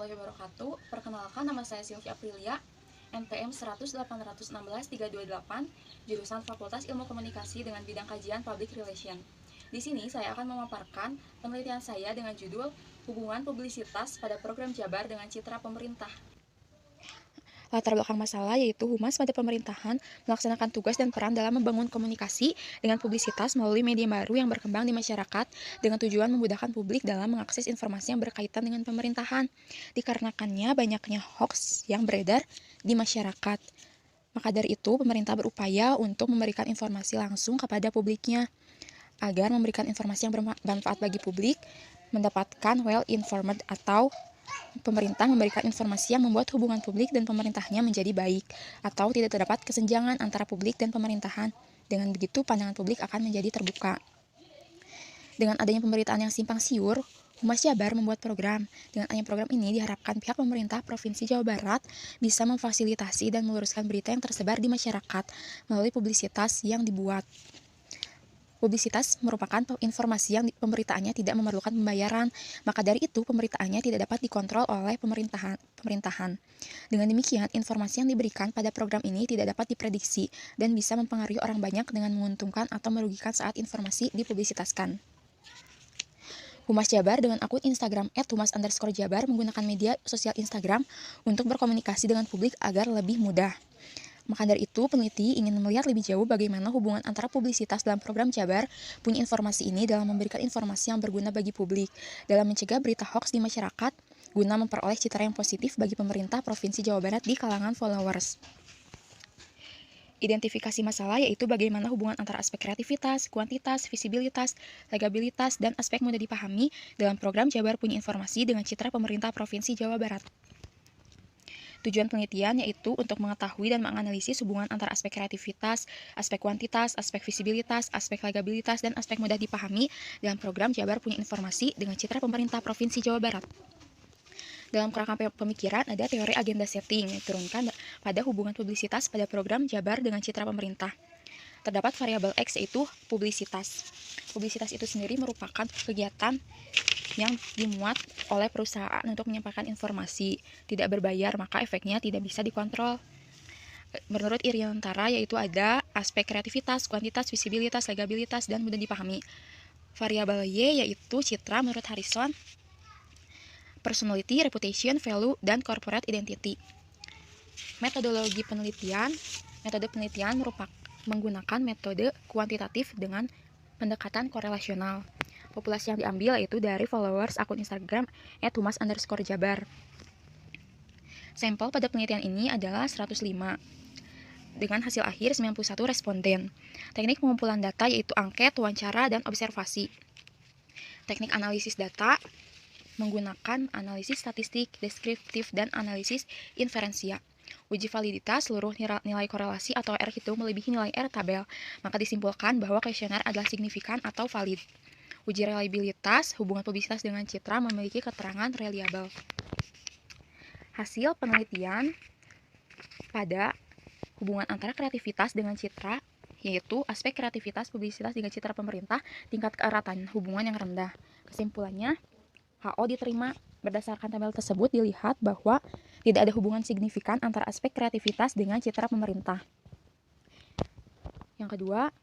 warahmatullahi wabarakatuh. Perkenalkan, nama saya Sylvia Aprilia, NPM 100816328, jurusan Fakultas Ilmu Komunikasi dengan bidang kajian Public Relation. Di sini saya akan memaparkan penelitian saya dengan judul Hubungan Publisitas pada Program Jabar dengan Citra Pemerintah. Latar belakang masalah yaitu humas pada pemerintahan melaksanakan tugas dan peran dalam membangun komunikasi dengan publisitas melalui media baru yang berkembang di masyarakat dengan tujuan memudahkan publik dalam mengakses informasi yang berkaitan dengan pemerintahan. Dikarenakannya banyaknya hoax yang beredar di masyarakat. Maka dari itu, pemerintah berupaya untuk memberikan informasi langsung kepada publiknya agar memberikan informasi yang bermanfaat bagi publik, mendapatkan well-informed atau pemerintah memberikan informasi yang membuat hubungan publik dan pemerintahnya menjadi baik, atau tidak terdapat kesenjangan antara publik dan pemerintahan. Dengan begitu, pandangan publik akan menjadi terbuka. Dengan adanya pemberitaan yang simpang siur, Humas Jabar membuat program. Dengan adanya program ini, diharapkan pihak pemerintah Provinsi Jawa Barat bisa memfasilitasi dan meluruskan berita yang tersebar di masyarakat melalui publisitas yang dibuat. Publisitas merupakan informasi yang pemberitaannya tidak memerlukan pembayaran, maka dari itu pemberitaannya tidak dapat dikontrol oleh pemerintahan. Dengan demikian, informasi yang diberikan pada program ini tidak dapat diprediksi dan bisa mempengaruhi orang banyak dengan menguntungkan atau merugikan saat informasi dipublisitaskan. Humas Jabar dengan akun Instagram @humas_jabar menggunakan media sosial Instagram untuk berkomunikasi dengan publik agar lebih mudah. Maka dari itu, peneliti ingin melihat lebih jauh bagaimana hubungan antara publisitas dalam program Jabar punya informasi ini dalam memberikan informasi yang berguna bagi publik, dalam mencegah berita hoax di masyarakat, guna memperoleh citra yang positif bagi pemerintah Provinsi Jawa Barat di kalangan followers. Identifikasi masalah yaitu bagaimana hubungan antara aspek kreativitas, kuantitas, visibilitas, legabilitas, dan aspek mudah dipahami dalam program Jabar punya informasi dengan citra pemerintah Provinsi Jawa Barat. Tujuan penelitian yaitu untuk mengetahui dan menganalisis hubungan antara aspek kreativitas, aspek kuantitas, aspek visibilitas, aspek legabilitas, dan aspek mudah dipahami dalam program Jabar punya informasi dengan citra pemerintah Provinsi Jawa Barat. Dalam kerangka pemikiran ada teori agenda setting yang diturunkan pada hubungan publisitas pada program Jabar dengan citra pemerintah. Terdapat variabel X yaitu publisitas. Publisitas itu sendiri merupakan kegiatan yang dimuat oleh perusahaan untuk menyampaikan informasi tidak berbayar, maka efeknya tidak bisa dikontrol. Menurut Iriantara yaitu ada aspek kreativitas, kuantitas, visibilitas, legabilitas, dan mudah dipahami. Variabel Y yaitu citra menurut Harrison, personality, reputation, value, dan corporate identity. Metode penelitian merupakan menggunakan metode kuantitatif dengan pendekatan korelasional. Populasi yang diambil yaitu dari followers akun Instagram @humas_jabar. Sampel pada penelitian ini adalah 105, dengan hasil akhir 91 responden. Teknik pengumpulan data yaitu angket, wawancara, dan observasi. Teknik analisis data menggunakan analisis statistik, deskriptif, dan analisis inferensia. Uji validitas, seluruh nilai korelasi atau R hitung melebihi nilai R tabel, maka disimpulkan bahwa kuesioner adalah signifikan atau valid. Uji reliabilitas, hubungan publisitas dengan citra memiliki keterangan reliabel. Hasil penelitian pada hubungan antara kreativitas dengan citra, yaitu aspek kreativitas publisitas dengan citra pemerintah, tingkat keeratan hubungan yang rendah. Kesimpulannya, HO diterima. Berdasarkan tabel tersebut dilihat bahwa tidak ada hubungan signifikan antara aspek kreativitas dengan citra pemerintah. Yang kedua,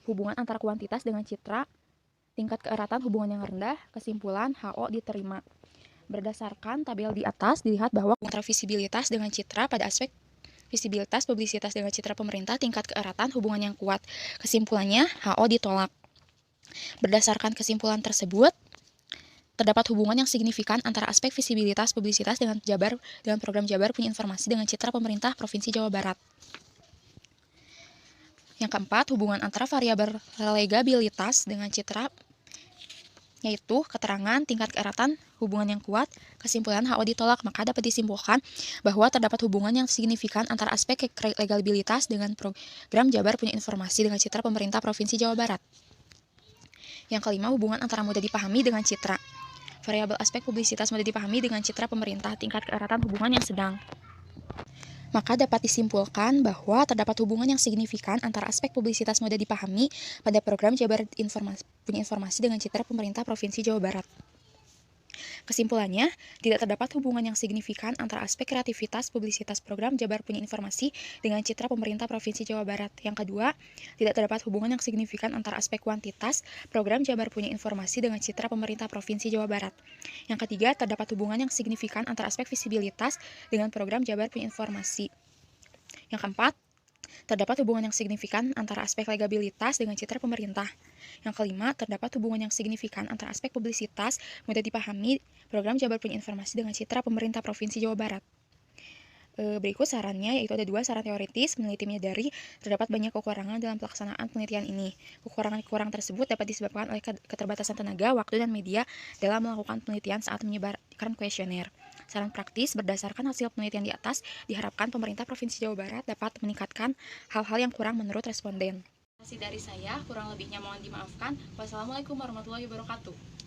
hubungan antara kuantitas dengan citra, tingkat keeratan hubungan yang rendah, kesimpulan HO diterima. Berdasarkan tabel di atas dilihat bahwa antara visibilitas dengan citra pada aspek visibilitas publisitas dengan citra pemerintah tingkat keeratan hubungan yang kuat. Kesimpulannya HO ditolak. Berdasarkan kesimpulan tersebut, terdapat hubungan yang signifikan antara aspek visibilitas publisitas dengan program Jabar punya informasi dengan citra pemerintah Provinsi Jawa Barat. Yang keempat, hubungan antara variabel legabilitas dengan citra yaitu keterangan tingkat keeratan hubungan yang kuat. Kesimpulan HO ditolak, maka dapat disimpulkan bahwa terdapat hubungan yang signifikan antara aspek legalibilitas dengan program Jabar punya informasi dengan citra pemerintah Provinsi Jawa Barat. Yang kelima, hubungan antara mudah dipahami dengan citra. Variabel aspek publisitas mudah dipahami dengan citra pemerintah, tingkat keeratan hubungan yang sedang. Maka dapat disimpulkan bahwa terdapat hubungan yang signifikan antara aspek publisitas mudah dipahami pada program Jabar punya informasi dengan citra pemerintah Provinsi Jawa Barat. Kesimpulannya, tidak terdapat hubungan yang signifikan antara aspek kreativitas publisitas program Jabar Punya Informasi dengan citra pemerintah Provinsi Jawa Barat. Yang kedua, tidak terdapat hubungan yang signifikan antara aspek kuantitas program Jabar Punya Informasi dengan citra pemerintah Provinsi Jawa Barat. Yang ketiga, terdapat hubungan yang signifikan antara aspek visibilitas dengan program Jabar Punya Informasi. Yang keempat, terdapat hubungan yang signifikan antara aspek legalitas dengan citra pemerintah. Yang kelima, terdapat hubungan yang signifikan antara aspek publisitas mudah dipahami program Jabar Punya Informasi dengan citra pemerintah Provinsi Jawa Barat. Berikut sarannya, yaitu ada 2 saran teoritis. Peneliti menyadari terdapat banyak kekurangan dalam pelaksanaan penelitian ini. Kekurangan-kekurangan tersebut dapat disebabkan oleh keterbatasan tenaga, waktu, dan media dalam melakukan penelitian saat menyebarkan kuesioner. Saran praktis, berdasarkan hasil penelitian di atas, diharapkan pemerintah Provinsi Jawa Barat dapat meningkatkan hal-hal yang kurang menurut responden. Terima kasih dari saya, kurang lebihnya mohon dimaafkan. Wassalamualaikum warahmatullahi wabarakatuh.